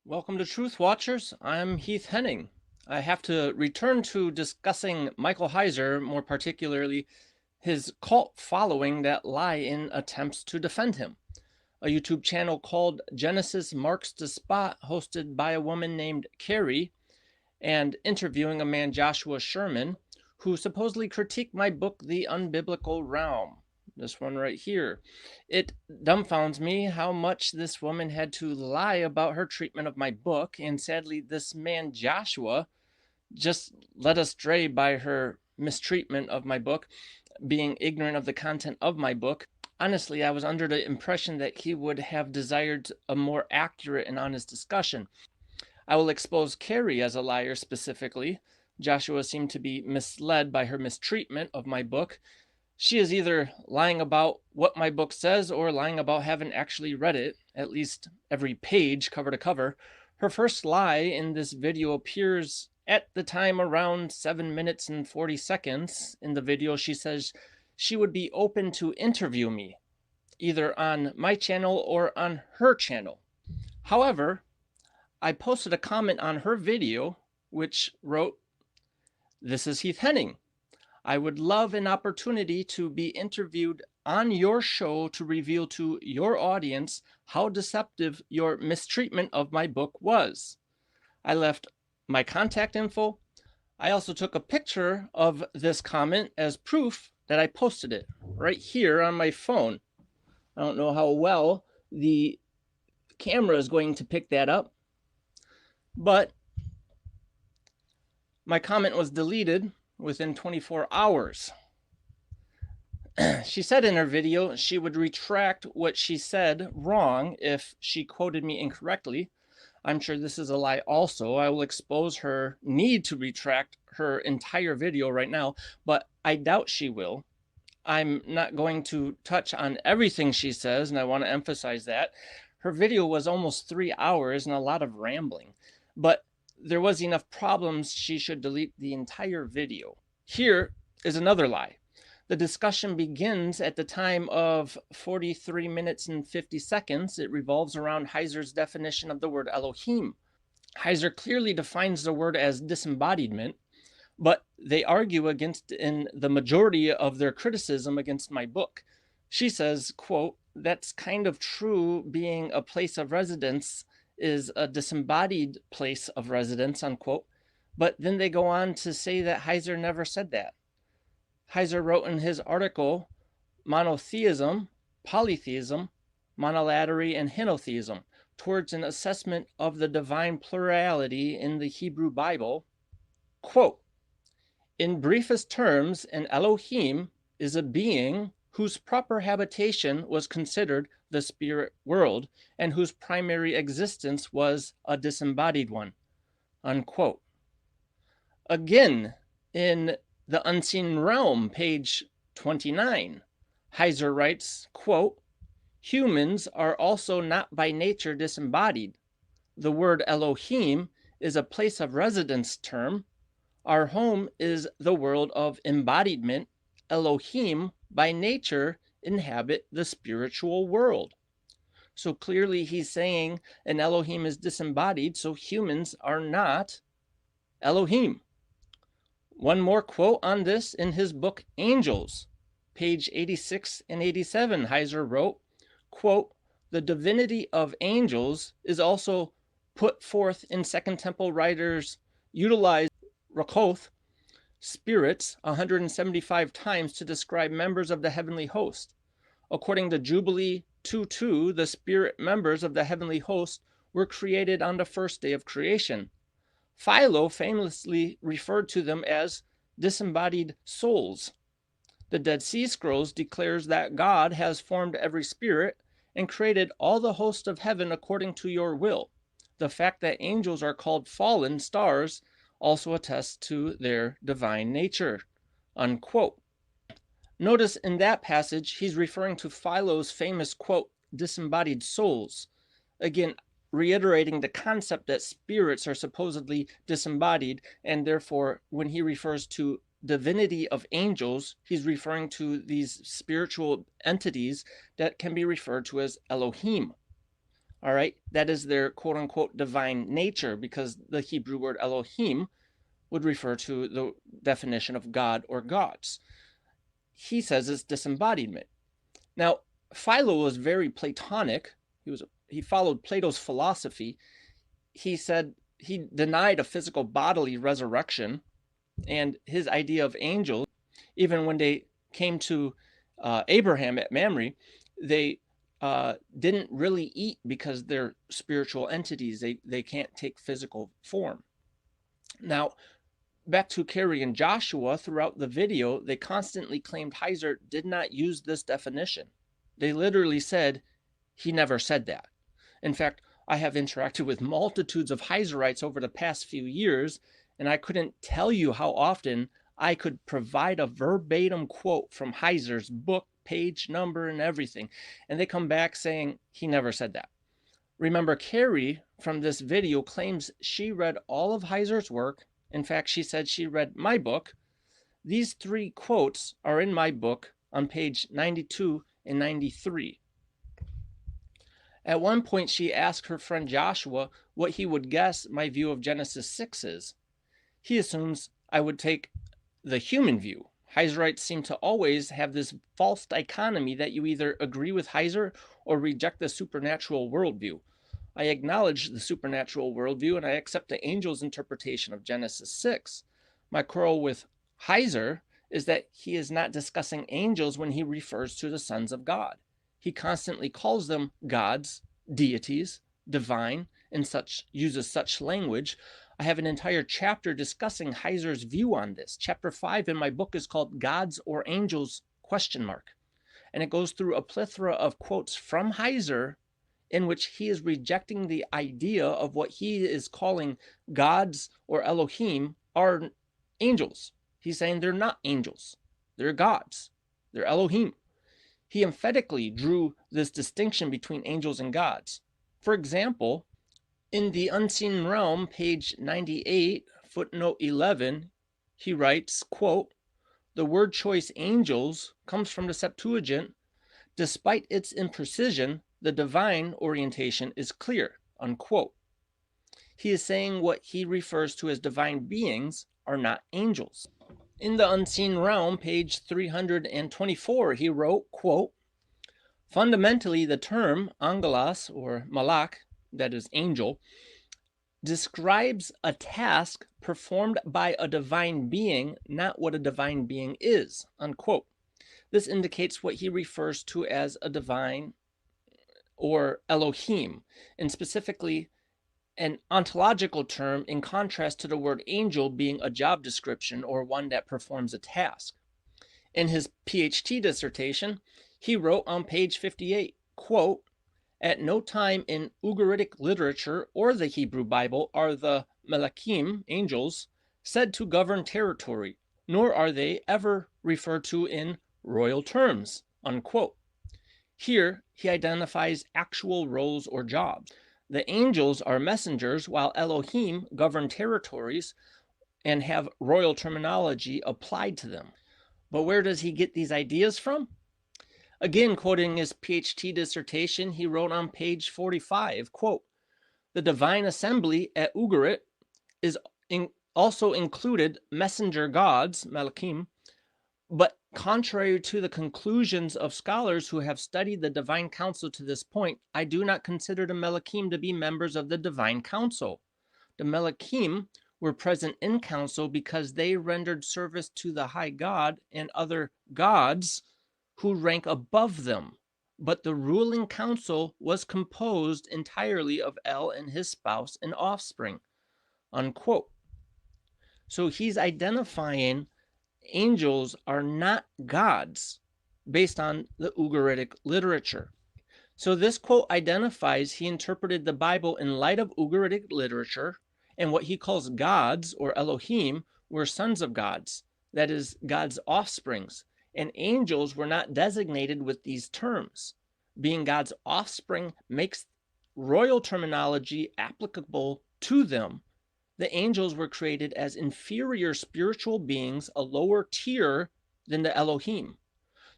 Welcome to Truth Watchers. I'm Heath Henning. I have to return to discussing Michael Heiser, more particularly his cult following that lie in attempts to defend him. A YouTube channel called Genesis Marks the Spot, hosted by a woman named Carrie, and interviewing a man, Joshua Sherman, who supposedly critiqued my book, The Unbiblical Realm. This one right here. It dumbfounds me how much this woman had to lie about her treatment of my book, and sadly, this man, Joshua, just led astray by her mistreatment of my book, being ignorant of the content of my book. Honestly, I was under the impression that he would have desired a more accurate and honest discussion. I will expose Carrie as a liar specifically. Joshua seemed to be misled by her mistreatment of my book. She is either lying about what my book says or lying about having actually read it, at least every page cover to cover. Her first lie in this video appears at the time around 7 minutes and 40 seconds. In the video, she says she would be open to interview me, either on my channel or on her channel. However, I posted a comment on her video which wrote, "This is Heath Henning. I would love an opportunity to be interviewed on your show to reveal to your audience how deceptive your mistreatment of my book was." I left my contact info. I also took a picture of this comment as proof that I posted it right here on my phone. I don't know how well the camera is going to pick that up, but my comment was deleted within 24 hours. She said in her video she would retract what she said wrong if she quoted me incorrectly. I'm sure this is a lie also. I will expose her need to retract her entire video right now, but I doubt she will. I'm not going to touch on everything she says, and I want to emphasize that. Her video was almost 3 hours and a lot of rambling, but there was enough problems she should delete the entire video. Here is another lie. The discussion begins at the time of 43 minutes and 50 seconds. It revolves around Heiser's definition of the word Elohim. Heiser clearly defines the word as disembodiment, but they argue against in the majority of their criticism against my book. She says, quote, "That's kind of true, being a place of residence is a disembodied place of residence," unquote. But then they go on to say that Heiser never said that. Heiser wrote in his article, Monotheism, Polytheism, Monolatry, and Henotheism, towards an assessment of the divine plurality in the Hebrew Bible, quote, "In briefest terms, an Elohim is a being whose proper habitation was considered the spirit world, and whose primary existence was a disembodied one," unquote. Again, in The Unseen Realm, page 29, Heiser writes, quote, "Humans are also not by nature disembodied. The word Elohim is a place of residence term. Our home is the world of embodiment. Elohim by nature inhabit the spiritual world." So clearly he's saying an Elohim is disembodied, so humans are not Elohim. One more quote on this in his book, Angels, page 86 and 87, Heiser wrote, quote, "The divinity of angels is also put forth in Second Temple writers utilize Rakoth, spirits, 175 times to describe members of the heavenly host. According to Jubilee 2:2, the spirit members of the heavenly host were created on the first day of creation. Philo famously referred to them as disembodied souls. The Dead Sea Scrolls declares that God has formed every spirit and created all the host of heaven according to your will. The fact that angels are called fallen stars also attests to their divine nature," unquote. Notice in that passage, he's referring to Philo's famous quote, "disembodied souls." Again, reiterating the concept that spirits are supposedly disembodied, and therefore, when he refers to divinity of angels, he's referring to these spiritual entities that can be referred to as Elohim. All right, that is their quote unquote divine nature, because the Hebrew word Elohim would refer to the definition of God or gods. He says it's disembodiment. Now, Philo was very Platonic. He followed Plato's philosophy. He said he denied a physical bodily resurrection, and his idea of angels, even when they came to Abraham at Mamre, they didn't really eat because they're spiritual entities. They can't take physical form. Now, back to Carrie and Joshua, throughout the video, they constantly claimed Heiser did not use this definition. They literally said he never said that. In fact, I have interacted with multitudes of Heiserites over the past few years, and I couldn't tell you how often I could provide a verbatim quote from Heiser's book, page number, and everything, and they come back saying he never said that. Remember, Carrie from this video claims she read all of Heiser's work. In fact, she said she read my book. These 3 quotes are in my book on page 92 and 93. At one point, she asked her friend Joshua what he would guess my view of Genesis 6 is. He assumes I would take the human view. Heiserites seem to always have this false dichotomy that you either agree with Heiser or reject the supernatural worldview. I acknowledge the supernatural worldview and I accept the angel's interpretation of Genesis 6. My quarrel with Heiser is that he is not discussing angels when he refers to the sons of God. He constantly calls them gods, deities, divine, and uses such language. I have an entire chapter discussing Heiser's view on this. Chapter 5 in my book is called Gods or Angels? And it goes through a plethora of quotes from Heiser in which he is rejecting the idea of what he is calling gods or Elohim are angels. He's saying they're not angels. They're gods. They're Elohim. He emphatically drew this distinction between angels and gods. For example, in The Unseen Realm, page 98, footnote 11, he writes, quote, "The word choice angels comes from the Septuagint. Despite its imprecision, the divine orientation is clear," unquote. He is saying what he refers to as divine beings are not angels. In The Unseen Realm, page 324, he wrote, quote, "Fundamentally, the term angelos or malak, that is angel, describes a task performed by a divine being, not what a divine being is," unquote. This indicates what he refers to as a divine or Elohim, and specifically an ontological term in contrast to the word angel being a job description or one that performs a task. In his PhD dissertation, he wrote on page 58, quote, "At no time in Ugaritic literature or the Hebrew Bible are the Malakim, angels, said to govern territory, nor are they ever referred to in royal terms," unquote. Here, he identifies actual roles or jobs. The angels are messengers, while Elohim govern territories and have royal terminology applied to them. But where does he get these ideas from? Again, quoting his PhD dissertation, he wrote on page 45, quote, "The divine assembly at Ugarit is also included messenger gods, Malakim, but contrary to the conclusions of scholars who have studied the divine council to this point, I do not consider the Malakim to be members of the divine council. The Malakim were present in council because they rendered service to the high God and other gods who rank above them. But the ruling council was composed entirely of El and his spouse and offspring," unquote. So he's identifying angels are not gods based on the Ugaritic literature. So this quote identifies he interpreted the Bible in light of Ugaritic literature, and what he calls gods or Elohim were sons of gods, that is, God's offsprings, and angels were not designated with these terms. Being God's offspring makes royal terminology applicable to them. The angels were created as inferior spiritual beings, a lower tier than the Elohim.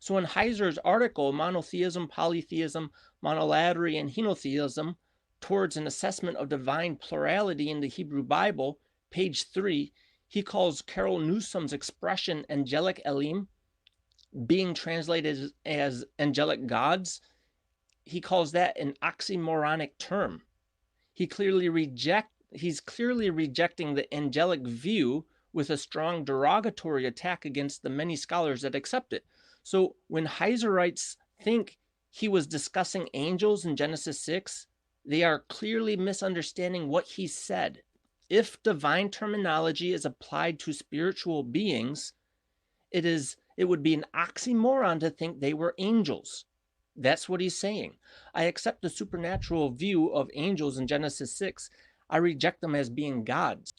So in Heiser's article, Monotheism, Polytheism, Monolatry, and Henotheism, towards an assessment of divine plurality in the Hebrew Bible, page 3, he calls Carol Newsom's expression angelic Elohim, being translated as angelic gods, he calls that an oxymoronic term. He's clearly rejecting the angelic view with a strong derogatory attack against the many scholars that accept it. So when Heiserites think he was discussing angels in Genesis 6, they are clearly misunderstanding what he said. If divine terminology is applied to spiritual beings, it would be an oxymoron to think they were angels. That's what he's saying. I accept the supernatural view of angels in Genesis 6. I reject them as being gods.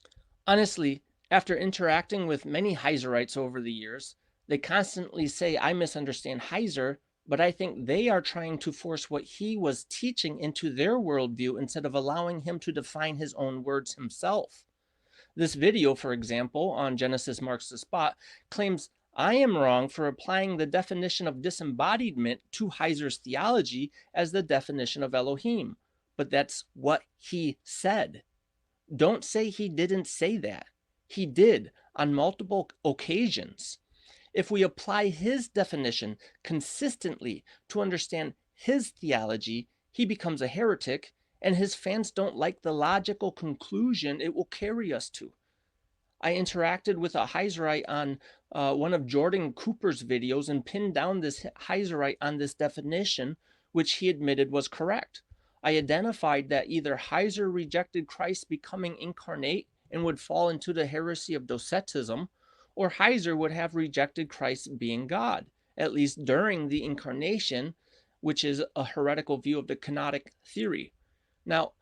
Honestly, after interacting with many Heiserites over the years, they constantly say I misunderstand Heiser, but I think they are trying to force what he was teaching into their worldview instead of allowing him to define his own words himself. This video, for example, on Genesis Marks the Spot, claims I am wrong for applying the definition of disembodiment to Heiser's theology as the definition of Elohim. But that's what he said. Don't say he didn't say that. He did on multiple occasions. If we apply his definition consistently to understand his theology, he becomes a heretic, and his fans don't like the logical conclusion it will carry us to. I interacted with a Heiserite on one of Jordan Cooper's videos and pinned down this Heiserite on this definition, which he admitted was correct. I identified that either Heiser rejected Christ becoming incarnate and would fall into the heresy of docetism, or Heiser would have rejected Christ being God, at least during the incarnation, which is a heretical view of the kenotic theory. Now,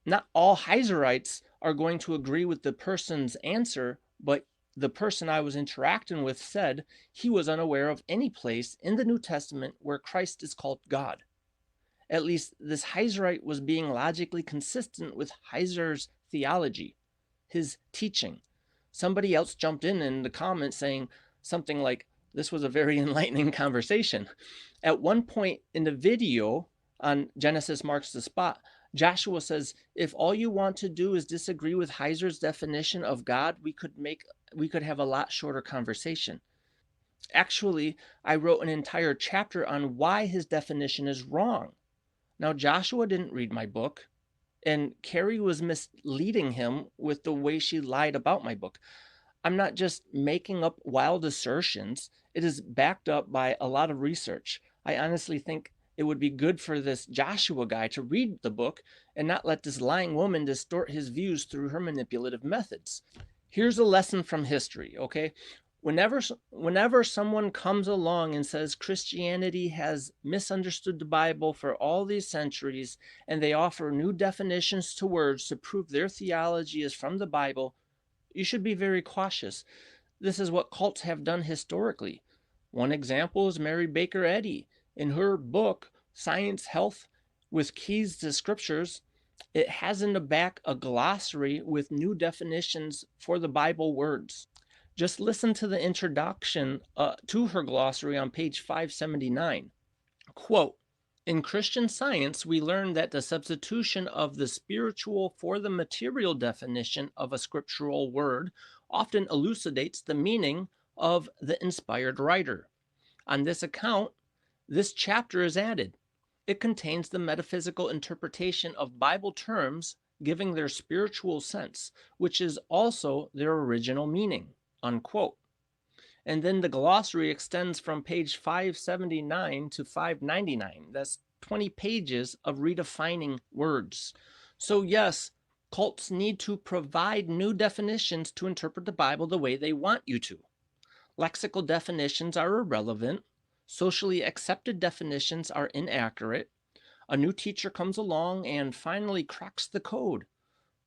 not all Heiserites are going to agree with the person's answer, but the person I was interacting with said he was unaware of any place in the New Testament where Christ is called God. At least this Heiserite was being logically consistent with Heiser's theology, his teaching. Somebody else jumped in the comments saying something like, this was a very enlightening conversation. At one point in the video on Genesis Marks the Spot, Joshua says, if all you want to do is disagree with Heiser's definition of God, we could have a lot shorter conversation. Actually, I wrote an entire chapter on why his definition is wrong. Now, Joshua didn't read my book, and Carrie was misleading him with the way she lied about my book. I'm not just making up wild assertions. It is backed up by a lot of research. I honestly think it would be good for this Joshua guy to read the book and not let this lying woman distort his views through her manipulative methods. Here's a lesson from history, okay? Whenever someone comes along and says Christianity has misunderstood the Bible for all these centuries and they offer new definitions to words to prove their theology is from the Bible, you should be very cautious. This is what cults have done historically. One example is Mary Baker Eddy. In her book, Science Health with Keys to Scriptures, it has in the back a glossary with new definitions for the Bible words. Just listen to the introduction to her glossary on page 579. Quote, in Christian Science, we learn that the substitution of the spiritual for the material definition of a scriptural word often elucidates the meaning of the inspired writer. On this account, this chapter is added. It contains the metaphysical interpretation of Bible terms giving their spiritual sense, which is also their original meaning, unquote. And then the glossary extends from page 579 to 599. That's 20 pages of redefining words. So yes, cults need to provide new definitions to interpret the Bible the way they want you to. Lexical definitions are irrelevant. Socially accepted definitions are inaccurate. A new teacher comes along and finally cracks the code.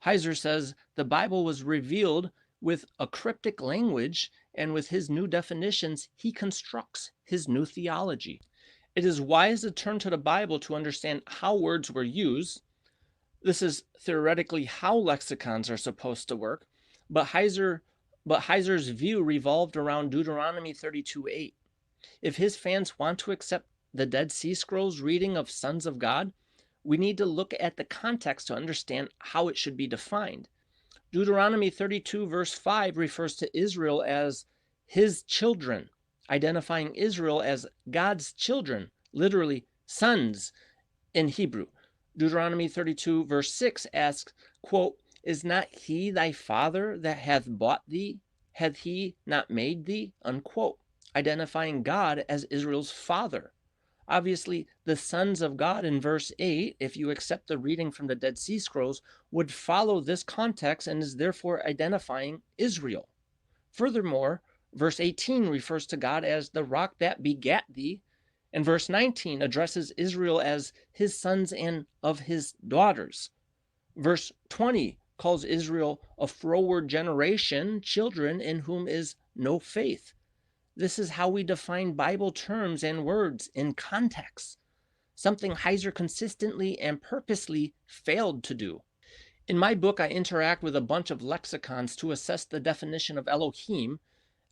Heiser says the Bible was revealed with a cryptic language, and with his new definitions, he constructs his new theology. It is wise to turn to the Bible to understand how words were used. This is theoretically how lexicons are supposed to work, but Heiser's view revolved around Deuteronomy 32:8. If his fans want to accept the Dead Sea Scrolls reading of sons of God, we need to look at the context to understand how it should be defined. Deuteronomy 32 verse 5 refers to Israel as his children, identifying Israel as God's children, literally sons in Hebrew. Deuteronomy 32 verse 6 asks, quote, "Is not he thy father that hath bought thee? Hath he not made thee?" Unquote, identifying God as Israel's father. Obviously, the sons of God in verse 8, if you accept the reading from the Dead Sea Scrolls, would follow this context and is therefore identifying Israel. Furthermore, verse 18 refers to God as the rock that begat thee, and verse 19 addresses Israel as his sons and of his daughters. Verse 20 calls Israel a froward generation, children in whom is no faith. This is how we define Bible terms and words in context, something Heiser consistently and purposely failed to do. In my book, I interact with a bunch of lexicons to assess the definition of Elohim,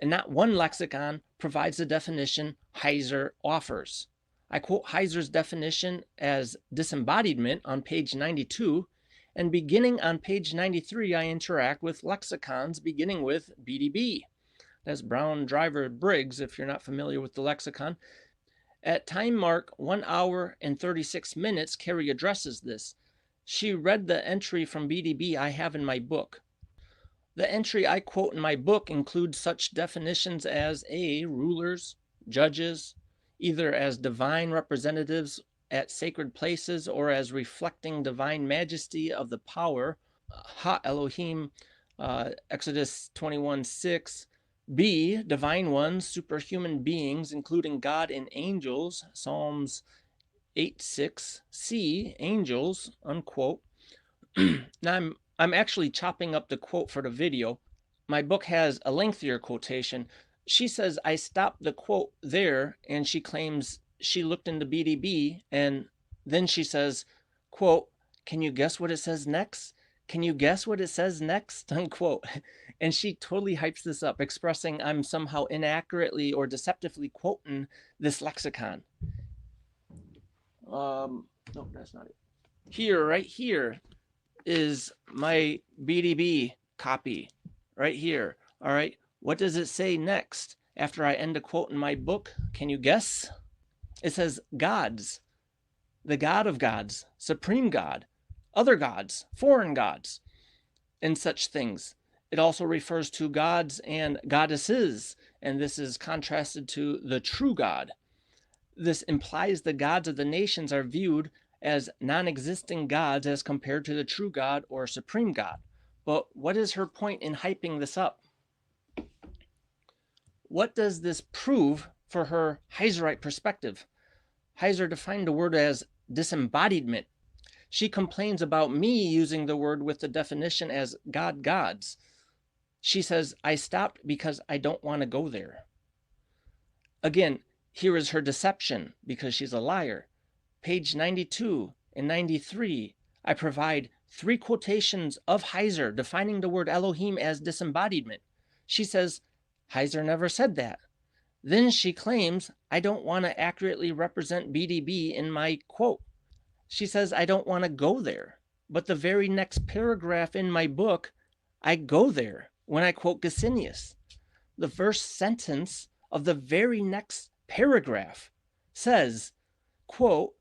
and not one lexicon provides the definition Heiser offers. I quote Heiser's definition as disembodiment on page 92, and beginning on page 93, I interact with lexicons beginning with BDB. That's Brown Driver Briggs, if you're not familiar with the lexicon. At time mark 1 hour and 36 minutes, Carrie addresses this. She read the entry from BDB I have in my book. The entry I quote in my book includes such definitions as A, rulers, judges, either as divine representatives at sacred places or as reflecting divine majesty of the power, Ha Elohim, Exodus 21:6. B, divine ones, superhuman beings, including God and angels, Psalms 8:6. C, angels, unquote. Now I'm actually chopping up the quote for the video. My book has a lengthier quotation. She says I stopped the quote there, and she claims she looked into BDB, and then she says, quote, "Can you guess what it says next? Can you guess what it says next?" Unquote. And she totally hypes this up, expressing I'm somehow inaccurately or deceptively quoting this lexicon. No, that's not it. Here, right here, is my BDB copy. Right here. All right. What does it say next after I end a quote in my book? Can you guess? It says gods, the God of gods, supreme God, other gods, foreign gods, and such things. It also refers to gods and goddesses, and this is contrasted to the true God. This implies the gods of the nations are viewed as non-existing gods as compared to the true God or supreme God. But what is her point in hyping this up? What does this prove for her Heiserite perspective? Heiser defined the word as disembodiment. She complains about me using the word with the definition as God gods. She says, I stopped because I don't want to go there. Again, here is her deception because she's a liar. Page 92 and 93, I provide 3 quotations of Heiser defining the word Elohim as disembodiment. She says, Heiser never said that. Then she claims I don't want to accurately represent BDB in my quote. She says I don't want to go there. But the very next paragraph in my book, I go there when I quote Gesenius. The first sentence of the very next paragraph says, quote,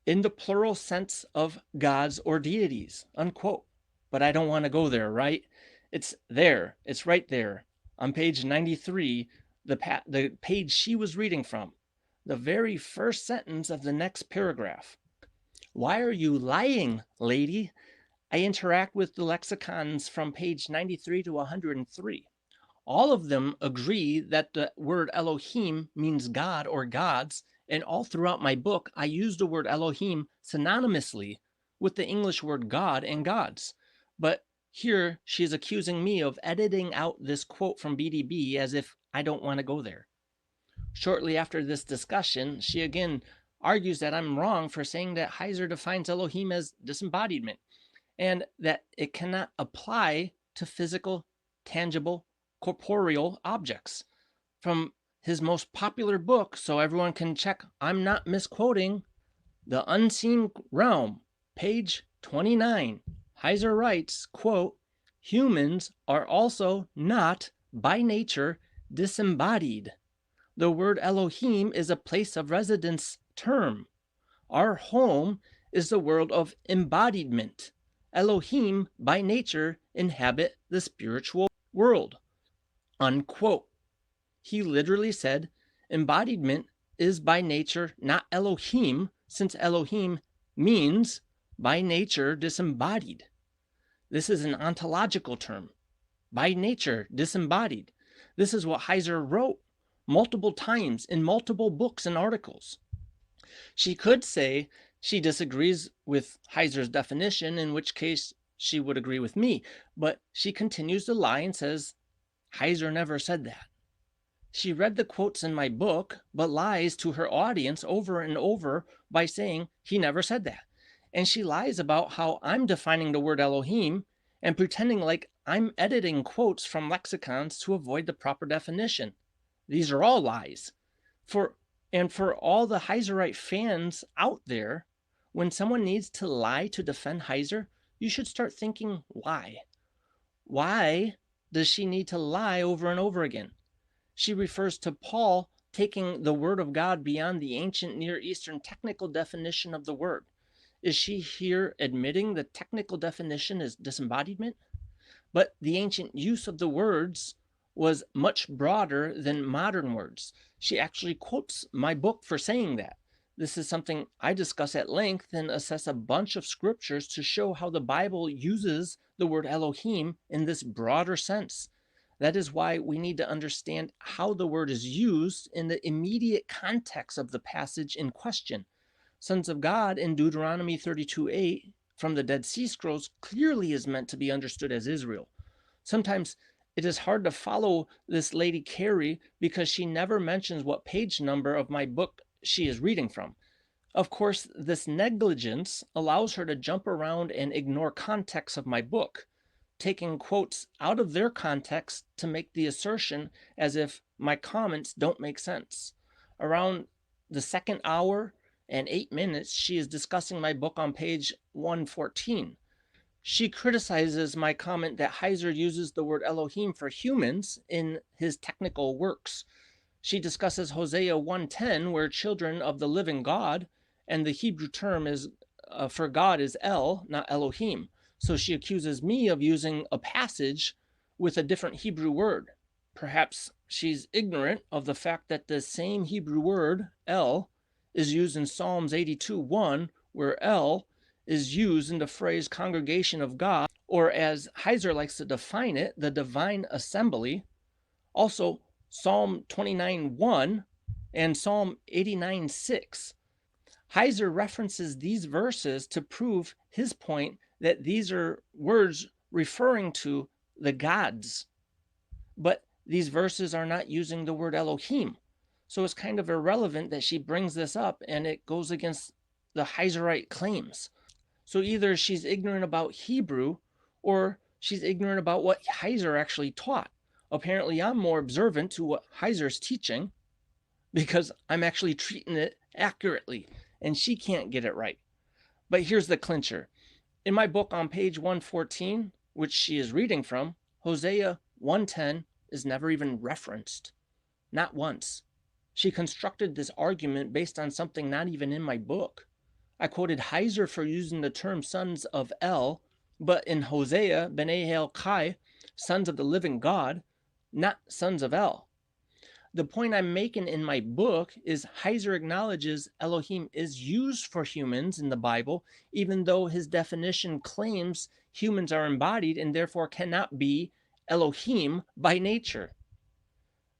in the plural sense of gods or deities, unquote. But I don't want to go there, right? It's there. It's right there on page 93, the page she was reading from, the very first sentence of the next paragraph. Why are you lying, lady? I interact with the lexicons from page 93 to 103. All of them agree that the word Elohim means God or gods, and all throughout my book, I use the word Elohim synonymously with the English word God and gods. But here, she is accusing me of editing out this quote from BDB as if I don't want to go there. Shortly after this discussion, she again argues that I'm wrong for saying that Heiser defines Elohim as disembodiment, and that it cannot apply to physical, tangible, corporeal objects. From his most popular book, so everyone can check I'm not misquoting, The Unseen Realm, Page 29, Heiser writes, quote, humans are also not, by nature, disembodied. The word Elohim is a place of residence term. Our home is the world of embodiment. Elohim, by nature, inhabit the spiritual world. Unquote. He literally said, embodiment is by nature not Elohim, since Elohim means by nature disembodied. This is an ontological term. By nature disembodied. This is what Heiser wrote multiple times in multiple books and articles. She could say she disagrees with Heiser's definition, in which case she would agree with me, but she continues to lie and says Heiser never said that. She read the quotes in my book, but lies to her audience over and over by saying he never said that. And she lies about how I'm defining the word Elohim and pretending like I'm editing quotes from lexicons to avoid the proper definition. These are all lies. For all the Heiserite fans out there, when someone needs to lie to defend Heiser, you should start thinking why. Why does she need to lie over and over again? She refers to Paul taking the word of God beyond the ancient Near Eastern technical definition of the word. Is she here admitting the technical definition is disembodiment? But the ancient use of the words was much broader than modern words. She actually quotes my book for saying that. This is something I discuss at length and assess a bunch of scriptures to show how the Bible uses the word Elohim in this broader sense. That is why we need to understand how the word is used in the immediate context of the passage in question. Sons of God in Deuteronomy 32:8 from the Dead Sea Scrolls clearly is meant to be understood as Israel. Sometimes it is hard to follow this lady Carrie because she never mentions what page number of my book she is reading from. Of course, this negligence allows her to jump around and ignore context of my book, taking quotes out of their context to make the assertion as if my comments don't make sense. Around the second hour and 8 minutes, she is discussing my book on page 114. She criticizes my comment that Heiser uses the word Elohim for humans in his technical works. She discusses Hosea 1:10, where children of the living God, and the Hebrew term is for God is El, not Elohim. So she accuses me of using a passage with a different Hebrew word. Perhaps she's ignorant of the fact that the same Hebrew word, El, is used in Psalms 82:1, where El is used in the phrase congregation of God, or as Heiser likes to define it, the divine assembly. Also, Psalm 29:1 and Psalm 89:6. Heiser references these verses to prove his point that these are words referring to the gods. But these verses are not using the word Elohim. So it's kind of irrelevant that she brings this up and it goes against the Heiserite claims. So either she's ignorant about Hebrew or she's ignorant about what Heiser actually taught. Apparently, I'm more observant to what Heiser's teaching because I'm actually treating it accurately and she can't get it right. But here's the clincher. In my book on page 114, which she is reading from, Hosea 1:10 is never even referenced. Not once. She constructed this argument based on something not even in my book. I quoted Heiser for using the term sons of El, but in Hosea, B'nai El Kai, sons of the living God, not sons of El. The point I'm making in my book is Heiser acknowledges Elohim is used for humans in the Bible, even though his definition claims humans are embodied and therefore cannot be Elohim by nature.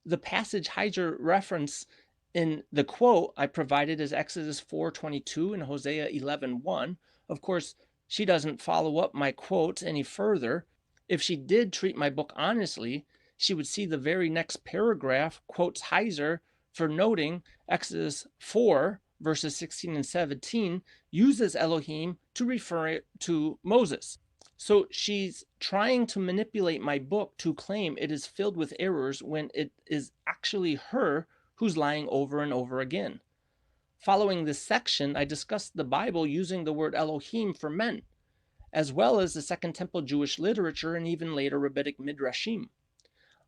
The passage Heiser reference in the quote I provided is Exodus 4:22 and Hosea 11:1. Of course, she doesn't follow up my quotes any further. If she did treat my book honestly, she would see the very next paragraph quotes Heiser for noting Exodus 4, verses 16 and 17, uses Elohim to refer to Moses. So she's trying to manipulate my book to claim it is filled with errors when it is actually her who's lying over and over again. Following this section, I discussed the Bible using the word Elohim for men, as well as the Second Temple Jewish literature and even later rabbinic midrashim.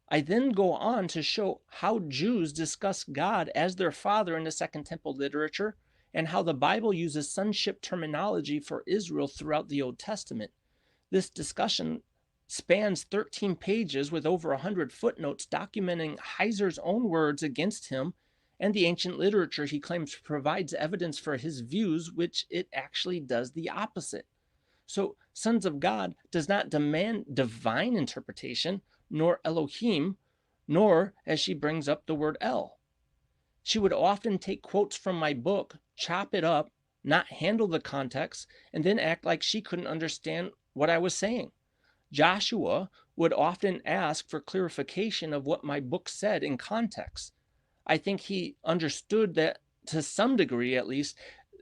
I then go on to show how Jews discuss God as their father in the Second Temple literature and how the Bible uses sonship terminology for Israel throughout the Old Testament. This discussion spans 13 pages with over 100 footnotes documenting Heiser's own words against him and the ancient literature he claims provides evidence for his views, which it actually does the opposite. So, Sons of God does not demand divine interpretation, nor Elohim, nor, as she brings up, the word El. She would often take quotes from my book, chop it up, not handle the context, and then act like she couldn't understand what I was saying. Joshua would often ask for clarification of what my book said in context. I think he understood that, to some degree at least,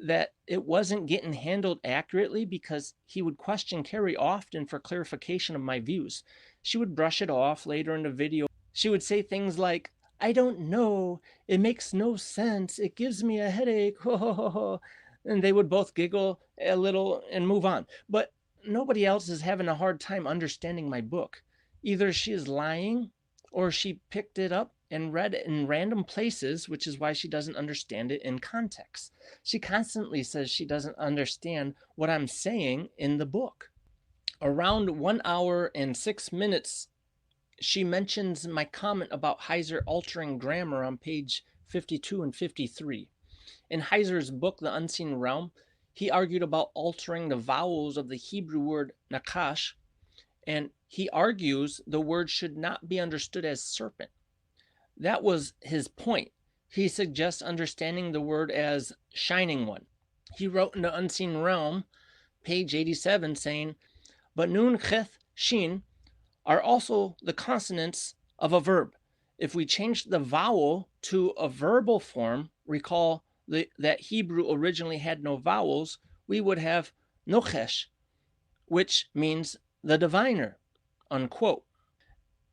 that it wasn't getting handled accurately because he would question Carrie often for clarification of my views. She would brush it off later in the video. She would say things like, I don't know, it makes no sense, it gives me a headache, and they would both giggle a little and move on. But nobody else is having a hard time understanding my book. Either she is lying or she picked it up and read it in random places, which is why she doesn't understand it in context. She constantly says she doesn't understand what I'm saying in the book. Around 1 hour and 6 minutes, she mentions my comment about Heiser altering grammar on page 52 and 53. In Heiser's book, The Unseen Realm, he argued about altering the vowels of the Hebrew word nakash, and he argues the word should not be understood as serpent. That was his point. He suggests understanding the word as shining one. He wrote in The Unseen Realm, page 87, saying, but nun, chet, shin are also the consonants of a verb. If we change the vowel to a verbal form, recall that Hebrew originally had no vowels, we would have nochesh, which means the diviner, unquote.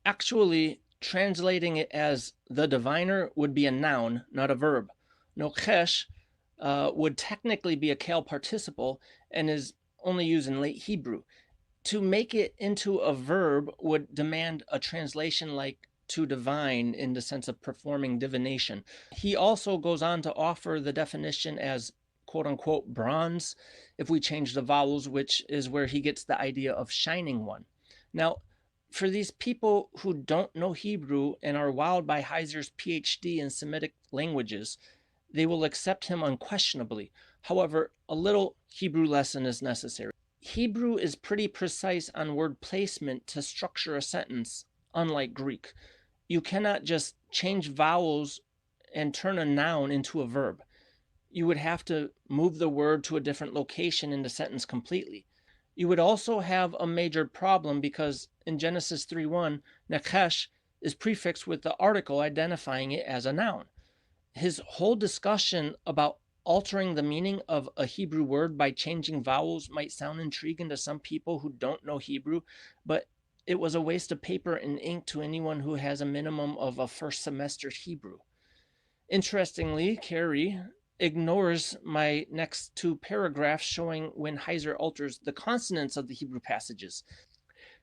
Actually, translating it as the diviner would be a noun, not a verb. Nochesh would technically be a kale participle and is only used in late Hebrew. To make it into a verb would demand a translation like to divine in the sense of performing divination. He also goes on to offer the definition as quote unquote bronze if we change the vowels, which is where he gets the idea of shining one. Now, for these people who don't know Hebrew and are wowed by Heiser's PhD in Semitic languages, they will accept him unquestionably. However, a little Hebrew lesson is necessary. Hebrew is pretty precise on word placement to structure a sentence, unlike Greek. You cannot just change vowels and turn a noun into a verb. You would have to move the word to a different location in the sentence completely. You would also have a major problem because in Genesis 3:1, Nakesh is prefixed with the article identifying it as a noun. His whole discussion about altering the meaning of a Hebrew word by changing vowels might sound intriguing to some people who don't know Hebrew, but it was a waste of paper and ink to anyone who has a minimum of a first semester Hebrew. Interestingly, Carrie ignores my next two paragraphs showing when Heiser alters the consonants of the Hebrew passages.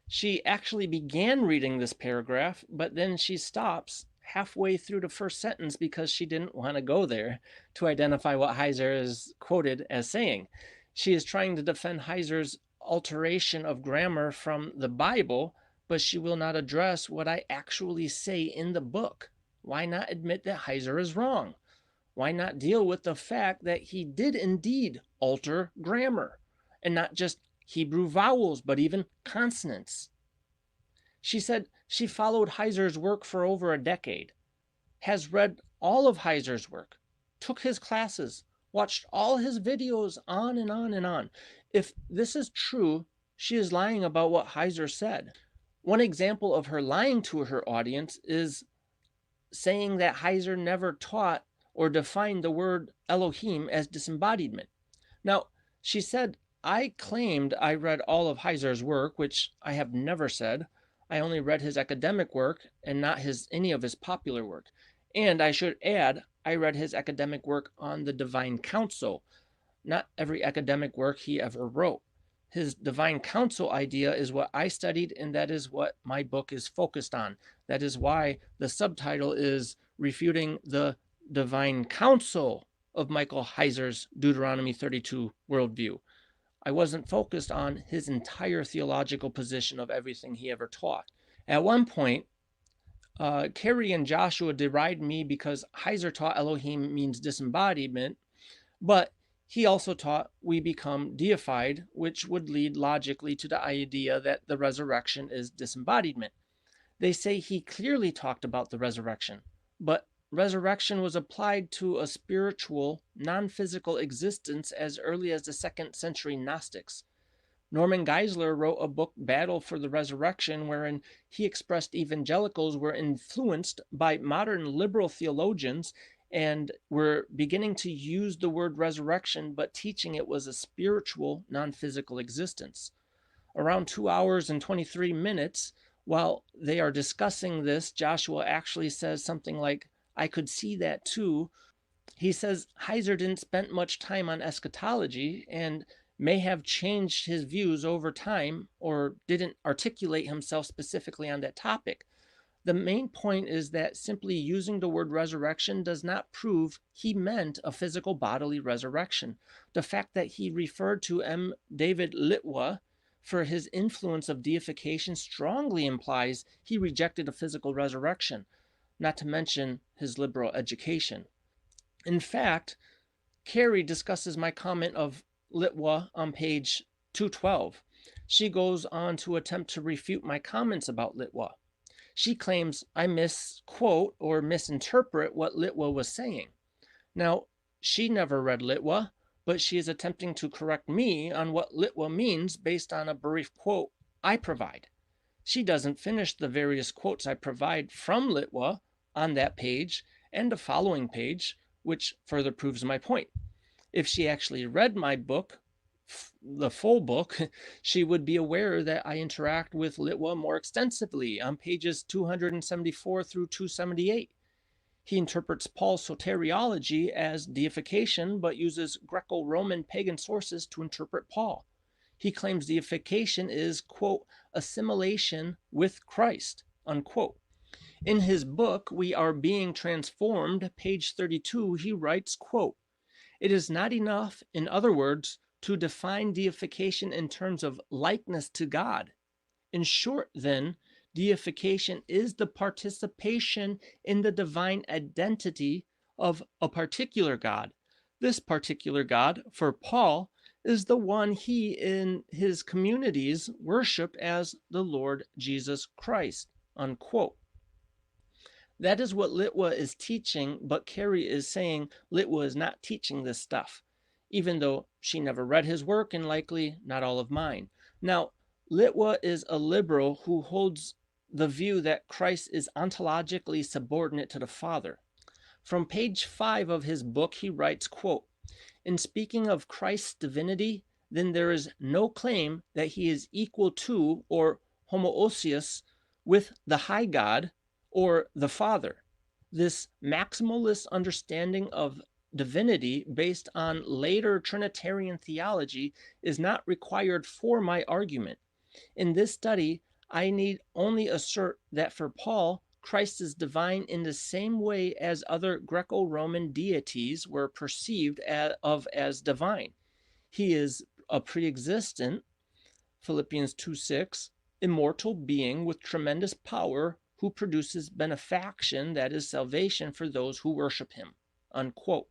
She actually began reading this paragraph, but then she stops halfway through the first sentence because she didn't want to go there to identify what Heiser is quoted as saying. She is trying to defend Heiser's alteration of grammar from the Bible, but she will not address what I actually say in the book. Why not admit that Heiser is wrong? Why not deal with the fact that he did indeed alter grammar, and not just Hebrew vowels, but even consonants? She said she followed Heiser's work for over a decade, has read all of Heiser's work, took his classes, watched all his videos, on and on and on. If this is true, she is lying about what Heiser said. One example of her lying to her audience is saying that Heiser never taught or defined the word Elohim as disembodiment. Now, she said, I claimed I read all of Heiser's work, which I have never said. I only read his academic work and not any of his popular work. And I should add, I read his academic work on the divine counsel, not every academic work he ever wrote. His divine counsel idea is what I studied, and that is what my book is focused on. That is why the subtitle is Refuting the Divine Counsel of Michael Heiser's Deuteronomy 32 worldview. I wasn't focused on his entire theological position of everything he ever taught. At one point, Carrie and Joshua derided me because Heiser taught Elohim means disembodiment, but he also taught we become deified, which would lead logically to the idea that the resurrection is disembodiment. They say he clearly talked about the resurrection, but resurrection was applied to a spiritual, non-physical existence as early as the 2nd century Gnostics. Norman Geisler wrote a book, Battle for the Resurrection, wherein he expressed evangelicals were influenced by modern liberal theologians and were beginning to use the word resurrection, but teaching it was a spiritual, non-physical existence. Around 2 hours and 23 minutes, while they are discussing this, Joshua actually says something like, I could see that too. He says Heiser didn't spend much time on eschatology and may have changed his views over time or didn't articulate himself specifically on that topic. The main point is that simply using the word resurrection does not prove he meant a physical bodily resurrection. The fact that he referred to M. David Litwa for his influence of deification strongly implies he rejected a physical resurrection, not to mention his liberal education. In fact, Carrie discusses my comment of Litwa on page 212. She goes on to attempt to refute my comments about Litwa. She claims I misquote or misinterpret what Litwa was saying. Now, she never read Litwa, but she is attempting to correct me on what Litwa means based on a brief quote I provide. She doesn't finish the various quotes I provide from Litwa on that page and the following page, which further proves my point. If she actually read my book, the full book, she would be aware that I interact with Litwa more extensively on pages 274 through 278. He interprets Paul's soteriology as deification, but uses Greco-Roman pagan sources to interpret Paul. He claims deification is, quote, assimilation with Christ, unquote. In his book, We Are Being Transformed, page 32, he writes, quote, it is not enough, in other words, to define deification in terms of likeness to God. In short, then, deification is the participation in the divine identity of a particular God. This particular God, for Paul, is the one he in his communities worship as the Lord Jesus Christ, unquote. That is what Litwa is teaching, but Carrie is saying Litwa is not teaching this stuff, even though she never read his work and likely not all of mine. Now, Litwa is a liberal who holds the view that Christ is ontologically subordinate to the Father. From page 5 of his book, he writes, quote, in speaking of Christ's divinity, then there is no claim that he is equal to or homoousios with the high God, or the Father. This maximalist understanding of divinity based on later Trinitarian theology is not required for my argument. In this study, I need only assert that for Paul, Christ is divine in the same way as other Greco-Roman deities were perceived as divine. He is a pre-existent, Philippians 2:6, immortal being with tremendous power who produces benefaction, that is salvation for those who worship him, unquote.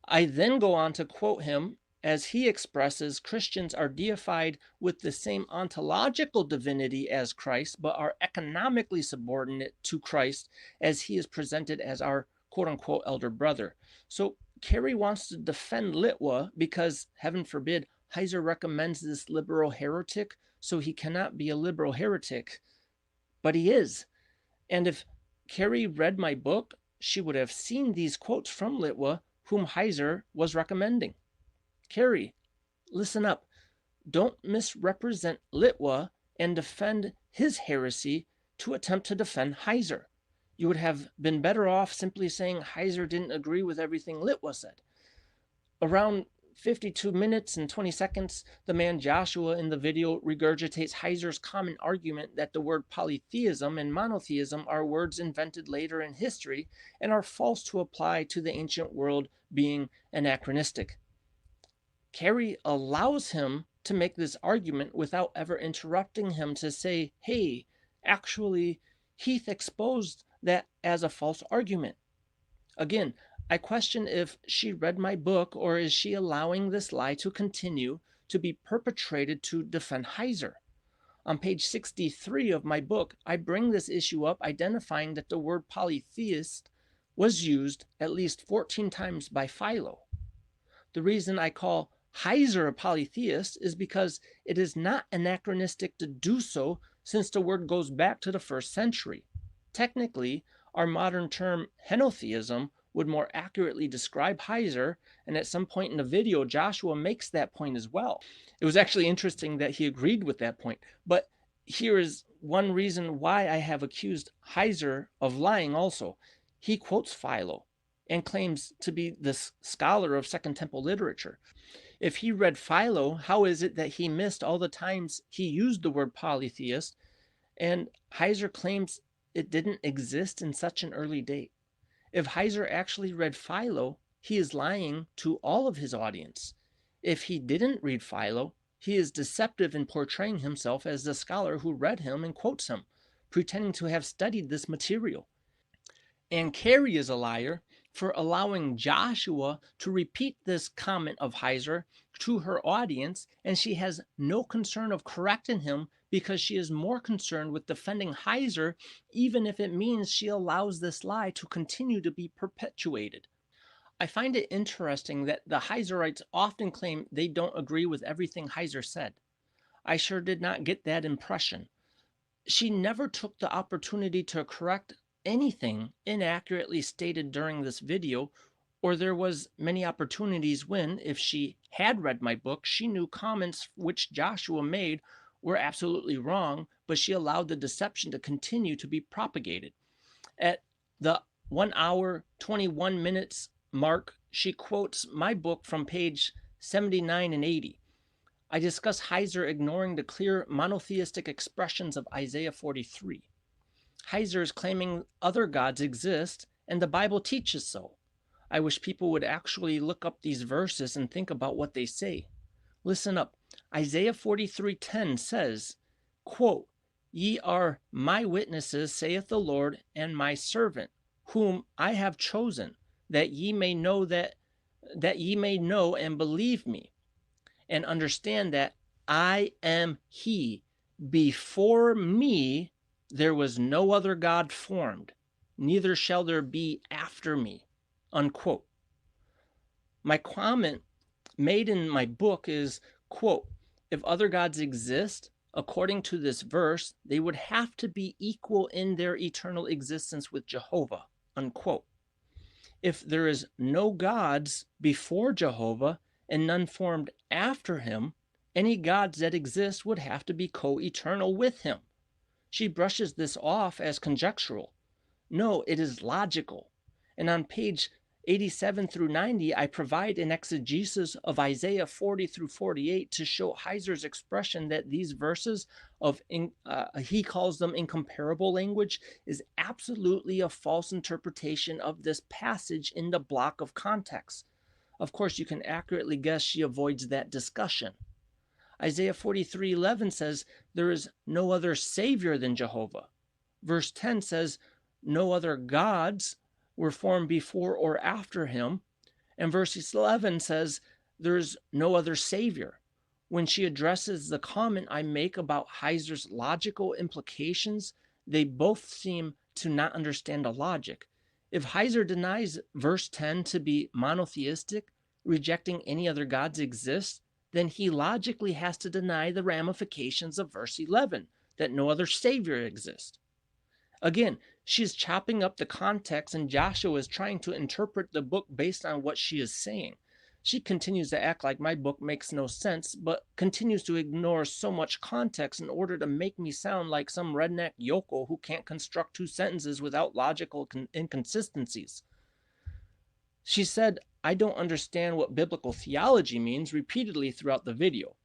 I then go on to quote him as he expresses Christians are deified with the same ontological divinity as Christ, but are economically subordinate to Christ as he is presented as our quote-unquote elder brother. So Carrie wants to defend Litwa because, heaven forbid, Heiser recommends this liberal heretic, so he cannot be a liberal heretic. But he is. And if Carrie read my book, she would have seen these quotes from Litwa, whom Heiser was recommending. Carrie, listen up. Don't misrepresent Litwa and defend his heresy to attempt to defend Heiser. You would have been better off simply saying Heiser didn't agree with everything Litwa said. Around 52 minutes and 20 seconds, the man Joshua in the video regurgitates Heiser's common argument that the word polytheism and monotheism are words invented later in history and are false to apply to the ancient world, being anachronistic. Carey allows him to make this argument without ever interrupting him to say, hey, actually, Heath exposed that as a false argument. Again, I question if she read my book, or is she allowing this lie to continue to be perpetrated to defend Heiser? On page 63 of my book, I bring this issue up, identifying that the word polytheist was used at least 14 times by Philo. The reason I call Heiser a polytheist is because it is not anachronistic to do so, since the word goes back to the 1st century. Technically, our modern term henotheism would more accurately describe Heiser, and at some point in the video, Joshua makes that point as well. It was actually interesting that he agreed with that point, but here is one reason why I have accused Heiser of lying also. He quotes Philo and claims to be the scholar of Second Temple literature. If he read Philo, how is it that he missed all the times he used the word polytheist, and Heiser claims it didn't exist in such an early date? If Heiser actually read Philo, he is lying to all of his audience. If he didn't read Philo, he is deceptive in portraying himself as the scholar who read him and quotes him, pretending to have studied this material. And Carey is a liar for allowing Joshua to repeat this comment of Heiser to her audience, and she has no concern of correcting him because she is more concerned with defending Heiser, even if it means she allows this lie to continue to be perpetuated. I find it interesting that the Heiserites often claim they don't agree with everything Heiser said. I sure did not get that impression. She never took the opportunity to correct anything inaccurately stated during this video, or there was many opportunities when, if she had read my book, she knew comments which Joshua made were absolutely wrong, but she allowed the deception to continue to be propagated. At the 1 hour, 21 minutes mark, she quotes my book from page 79 and 80. I discuss Heiser ignoring the clear monotheistic expressions of Isaiah 43. Heiser is claiming other gods exist, and the Bible teaches so. I wish people would actually look up these verses and think about what they say. Listen up. Isaiah 43:10 says, quote, "Ye are my witnesses, saith the Lord, and my servant, whom I have chosen, that ye may know and believe me, and understand that I am he. Before me there was no other God formed, neither shall there be after me," unquote. My comment made in my book is, quote, "If other gods exist, according to this verse, they would have to be equal in their eternal existence with Jehovah," unquote. If there is no gods before Jehovah and none formed after him, any gods that exist would have to be co-eternal with him. She brushes this off as conjectural. No, it is logical. And on page 87 through 90, I provide an exegesis of Isaiah 40 through 48 to show Heiser's expression that these verses of, he calls them incomparable language, is absolutely a false interpretation of this passage in the block of context. Of course, you can accurately guess she avoids that discussion. Isaiah 43:11 says, "There is no other Savior than Jehovah." Verse 10 says, "No other gods were formed before or after him." And verse 11 says, "There's no other Savior." When she addresses the comment I make about Heiser's logical implications, they both seem to not understand the logic. If Heiser denies verse 10 to be monotheistic, rejecting any other gods exist, then he logically has to deny the ramifications of verse 11, that no other Savior exists. Again, she's chopping up the context, and Joshua is trying to interpret the book based on what she is saying. She continues to act like my book makes no sense, but continues to ignore so much context in order to make me sound like some redneck yokel who can't construct two sentences without logical inconsistencies. She said, "I don't understand what biblical theology means," repeatedly throughout the video.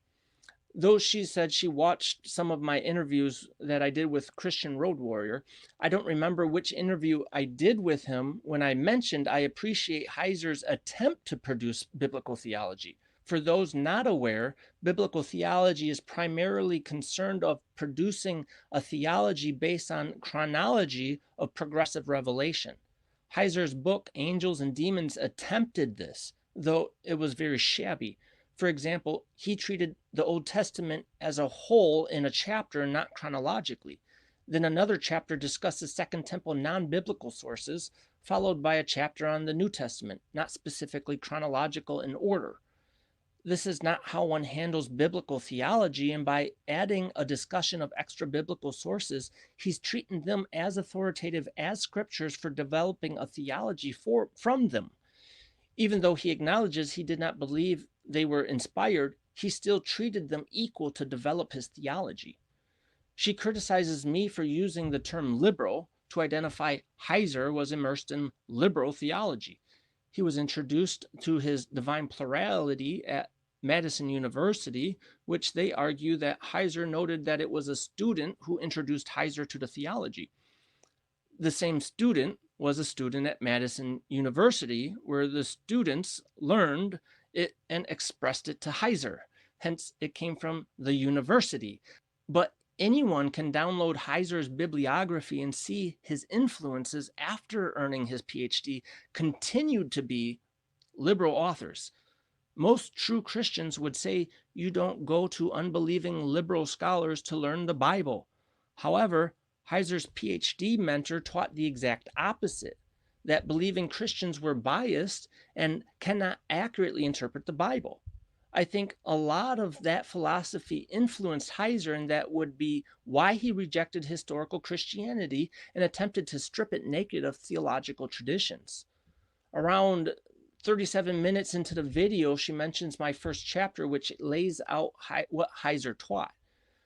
Though she said she watched some of my interviews that I did with Christian Road Warrior, I don't remember which interview I did with him when I mentioned I appreciate Heiser's attempt to produce biblical theology. For those not aware, biblical theology is primarily concerned of producing a theology based on chronology of progressive revelation. Heiser's book, Angels and Demons, attempted this, though it was very shabby. For example, he treated the Old Testament as a whole in a chapter, not chronologically. Then another chapter discusses Second Temple non-biblical sources, followed by a chapter on the New Testament, not specifically chronological in order. This is not how one handles biblical theology, and by adding a discussion of extra biblical sources, he's treating them as authoritative as scriptures for developing a theology from them. Even though he acknowledges he did not believe they were inspired, he still treated them equal to develop his theology. She criticizes me for using the term liberal to identify Heiser was immersed in liberal theology. He was introduced to his divine plurality at Madison University, which they argue that Heiser noted that it was a student who introduced Heiser to the theology. The same student was a student at Madison University, where the students learned it and expressed it to Heiser. Hence, it came from the university. But anyone can download Heiser's bibliography and see his influences after earning his PhD continued to be liberal authors. Most true Christians would say you don't go to unbelieving liberal scholars to learn the Bible. However, Heiser's PhD mentor taught the exact opposite, that believing Christians were biased and cannot accurately interpret the Bible. I think a lot of that philosophy influenced Heiser, and that would be why he rejected historical Christianity and attempted to strip it naked of theological traditions. Around 37 minutes into the video, she mentions my first chapter, which lays out what Heiser taught.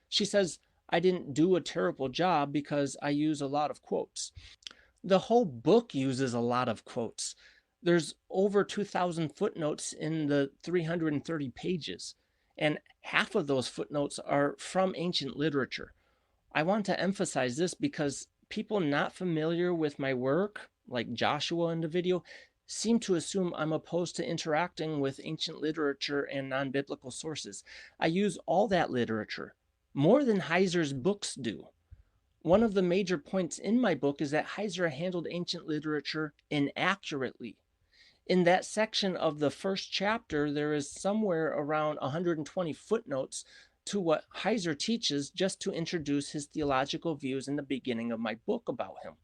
She says, "I didn't do a terrible job because I use a lot of quotes." The whole book uses a lot of quotes. There's over 2,000 footnotes in the 330 pages, and half of those footnotes are from ancient literature. I want to emphasize this because people not familiar with my work, like Joshua in the video, seem to assume I'm opposed to interacting with ancient literature and non-biblical sources. I use all that literature, more than Heiser's books do. One of the major points in my book is that Heiser handled ancient literature inaccurately. In that section of the first chapter, there is somewhere around 120 footnotes to what Heiser teaches, just to introduce his theological views in the beginning of my book about him.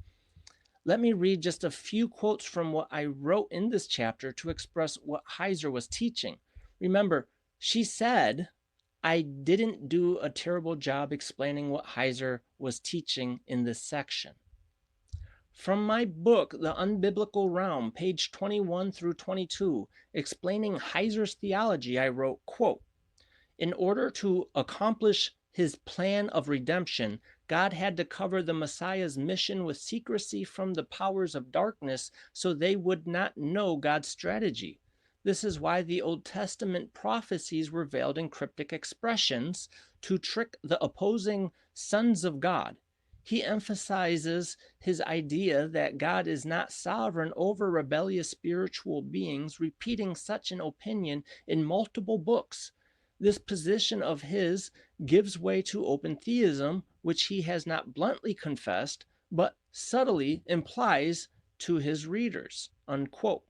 Let me read just a few quotes from what I wrote in this chapter to express what Heiser was teaching. Remember, she said I didn't do a terrible job explaining what Heiser was teaching in this section. From my book, The Unbiblical Realm, page 21 through 22, explaining Heiser's theology, I wrote, quote, "In order to accomplish his plan of redemption, God had to cover the Messiah's mission with secrecy from the powers of darkness so they would not know God's strategy. This is why the Old Testament prophecies were veiled in cryptic expressions to trick the opposing sons of God. He emphasizes his idea that God is not sovereign over rebellious spiritual beings, repeating such an opinion in multiple books. This position of his gives way to open theism, which he has not bluntly confessed, but subtly implies to his readers." Unquote.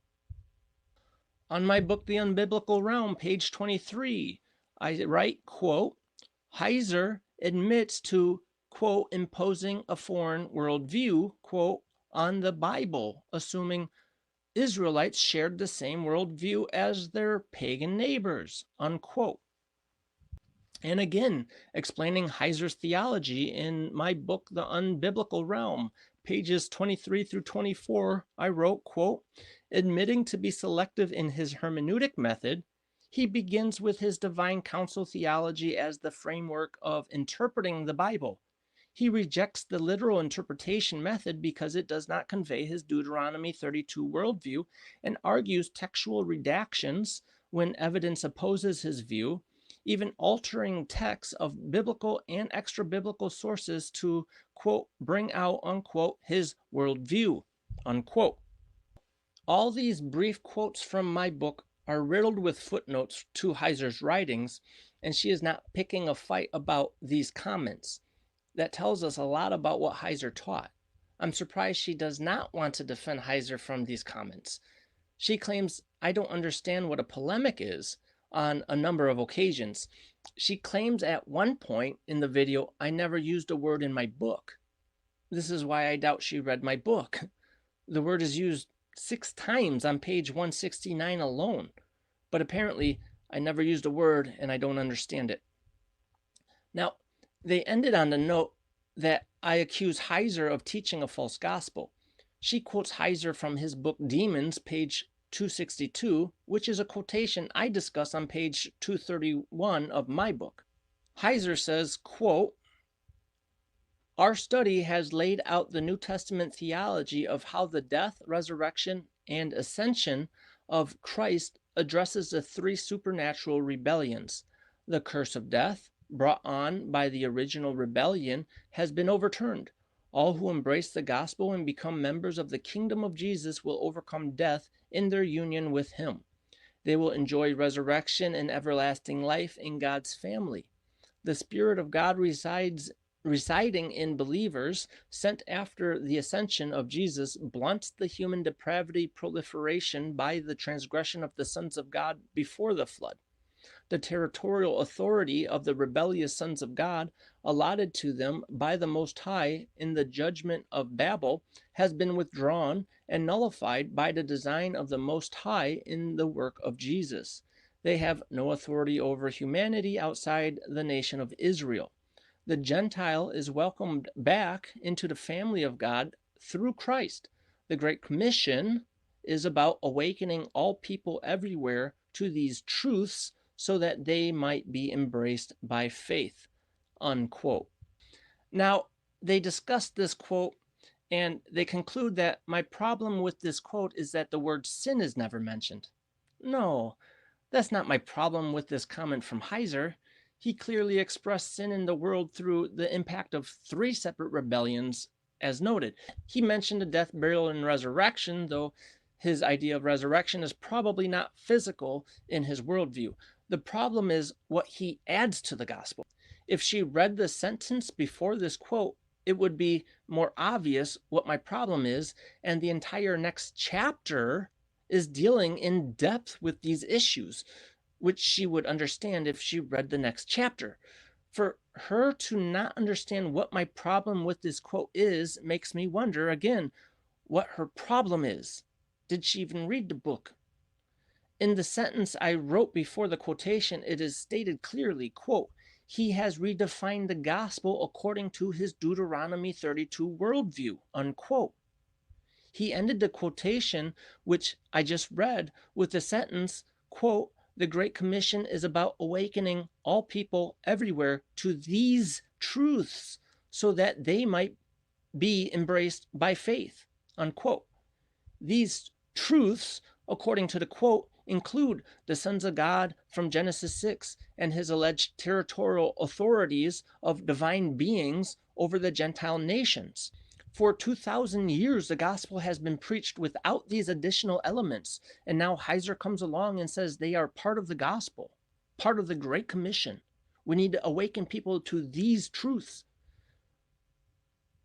On my book, The Unbiblical Realm, page 23, I write, quote, "Heiser admits to, quote, imposing a foreign worldview, quote, on the Bible, assuming Israelites shared the same worldview as their pagan neighbors," unquote. And again, explaining Heiser's theology in my book, The Unbiblical Realm, pages 23 through 24, I wrote, quote, admitting to be selective in his hermeneutic method, he begins with his divine counsel theology as the framework of interpreting the Bible. He rejects the literal interpretation method because it does not convey his Deuteronomy 32 worldview and argues textual redactions when evidence opposes his view, even altering texts of biblical and extra-biblical sources to, quote, bring out, unquote, his worldview, unquote. All these brief quotes from my book are riddled with footnotes to Heiser's writings, and she is not picking a fight about these comments. That tells us a lot about what Heiser taught. I'm surprised she does not want to defend Heiser from these comments. She claims I don't understand what a polemic is on a number of occasions. She claims at one point in the video I never used a word in my book. This is why I doubt she read my book. The word is used 6 times on page 169 alone, but apparently I never used a word and I don't understand it. Now, they ended on the note that I accuse Heiser of teaching a false gospel. She quotes Heiser from his book Demons, page 262, which is a quotation I discuss on page 231 of my book. Heiser says, quote, our study has laid out the New Testament theology of how the death, resurrection, and ascension of Christ addresses the 3 supernatural rebellions. The curse of death, brought on by the original rebellion, has been overturned. All who embrace the gospel and become members of the kingdom of Jesus will overcome death in their union with him. They will enjoy resurrection and everlasting life in God's family. The Spirit of God residing in believers sent after the ascension of Jesus blunts the human depravity proliferation by the transgression of the sons of God before the flood. The territorial authority of the rebellious sons of God allotted to them by the Most High in the judgment of Babel has been withdrawn and nullified by the design of the Most High in the work of Jesus. They have no authority over humanity outside the nation of Israel. The Gentile is welcomed back into the family of God through Christ. The Great Commission is about awakening all people everywhere to these truths so that they might be embraced by faith, unquote. Now, they discuss this quote and they conclude that my problem with this quote is that the word sin is never mentioned. No, that's not my problem with this comment from Heiser. He clearly expressed sin in the world through the impact of 3 separate rebellions, as noted. He mentioned a death, burial, and resurrection, though his idea of resurrection is probably not physical in his worldview. The problem is what he adds to the gospel. If she read the sentence before this quote, it would be more obvious what my problem is, and the entire next chapter is dealing in depth with these issues, which she would understand if she read the next chapter. For her to not understand what my problem with this quote is makes me wonder again what her problem is. Did she even read the book? In the sentence I wrote before the quotation, it is stated clearly, quote, he has redefined the gospel according to his Deuteronomy 32 worldview, unquote. He ended the quotation, which I just read, with the sentence, quote, the Great Commission is about awakening all people everywhere to these truths so that they might be embraced by faith, unquote. These truths, according to the quote, include the sons of God from Genesis 6 and his alleged territorial authorities of divine beings over the Gentile nations. For 2,000 years, the gospel has been preached without these additional elements, and now Heiser comes along and says they are part of the gospel, part of the Great Commission. We need to awaken people to these truths.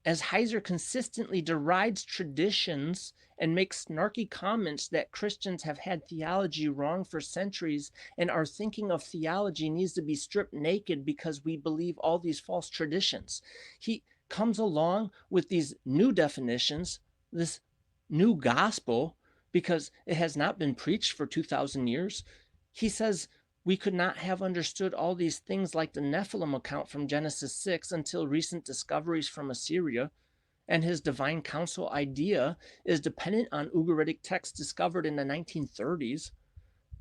As Heiser consistently derides traditions and makes snarky comments that Christians have had theology wrong for centuries and our thinking of theology needs to be stripped naked because we believe all these false traditions, he comes along with these new definitions, this new gospel, because it has not been preached for 2,000 years. He says we could not have understood all these things like the Nephilim account from Genesis 6 until recent discoveries from Assyria. and his divine counsel idea is dependent on Ugaritic texts discovered in the 1930s.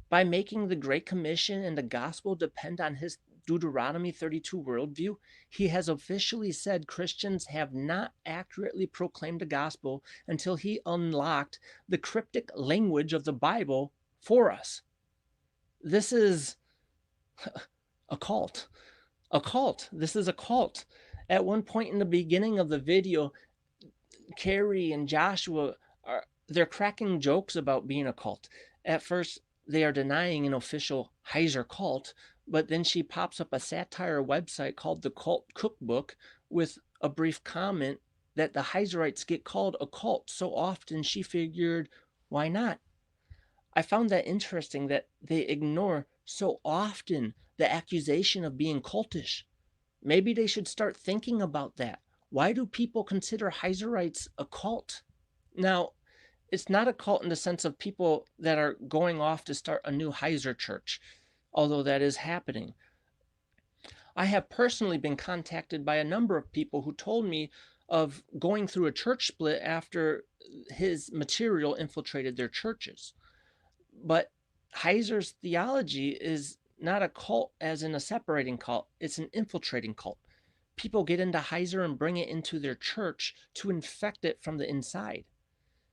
By making the Great Commission and the gospel depend on his Deuteronomy 32 worldview, he has officially said Christians have not accurately proclaimed the gospel until he unlocked the cryptic language of the Bible for us. This is a cult. A cult. This is a cult. At one point in the beginning of the video, Carrie and Joshua they're cracking jokes about being a cult. At first, they are denying an official Heiser cult, but then she pops up a satire website called The Cult Cookbook with a brief comment that the Heiserites get called a cult so often she figured, why not? I found that interesting that they ignore so often the accusation of being cultish. Maybe they should start thinking about that. Why do people consider Heiserites a cult? Now, it's not a cult in the sense of people that are going off to start a new Heiser church, although that is happening. I have personally been contacted by a number of people who told me of going through a church split after his material infiltrated their churches. But Heiser's theology is not a cult as in a separating cult, it's an infiltrating cult. People get into Heiser and bring it into their church to infect it from the inside.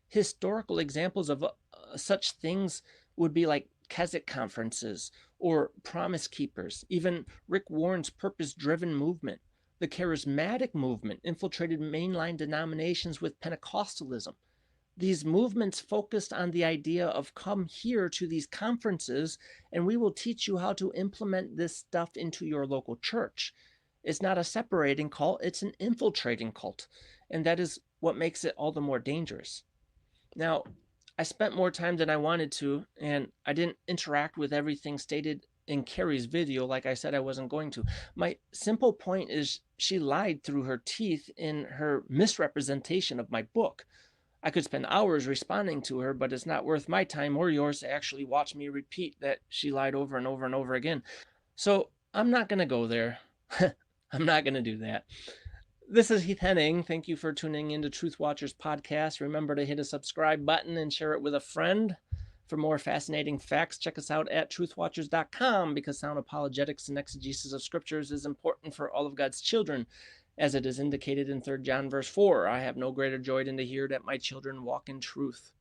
Historical examples of such things would be like Keswick conferences or Promise Keepers, even Rick Warren's purpose-driven movement. The charismatic movement infiltrated mainline denominations with Pentecostalism. These movements focused on the idea of come here to these conferences and we will teach you how to implement this stuff into your local church. It's not a separating cult, it's an infiltrating cult. And that is what makes it all the more dangerous. Now, I spent more time than I wanted to, and I didn't interact with everything stated in Carrie's video like I said I wasn't going to. My simple point is she lied through her teeth in her misrepresentation of my book. I could spend hours responding to her, but it's not worth my time or yours to actually watch me repeat that she lied over and over and over again. So I'm not going to go there. I'm not going to do that. This is Heath Henning. Thank you for tuning into Truth Watchers podcast. Remember to hit a subscribe button and share it with a friend. For more fascinating facts, check us out at truthwatchers.com, because sound apologetics and exegesis of scriptures is important for all of God's children. As it is indicated in 3 John verse 4, I have no greater joy than to hear that my children walk in truth.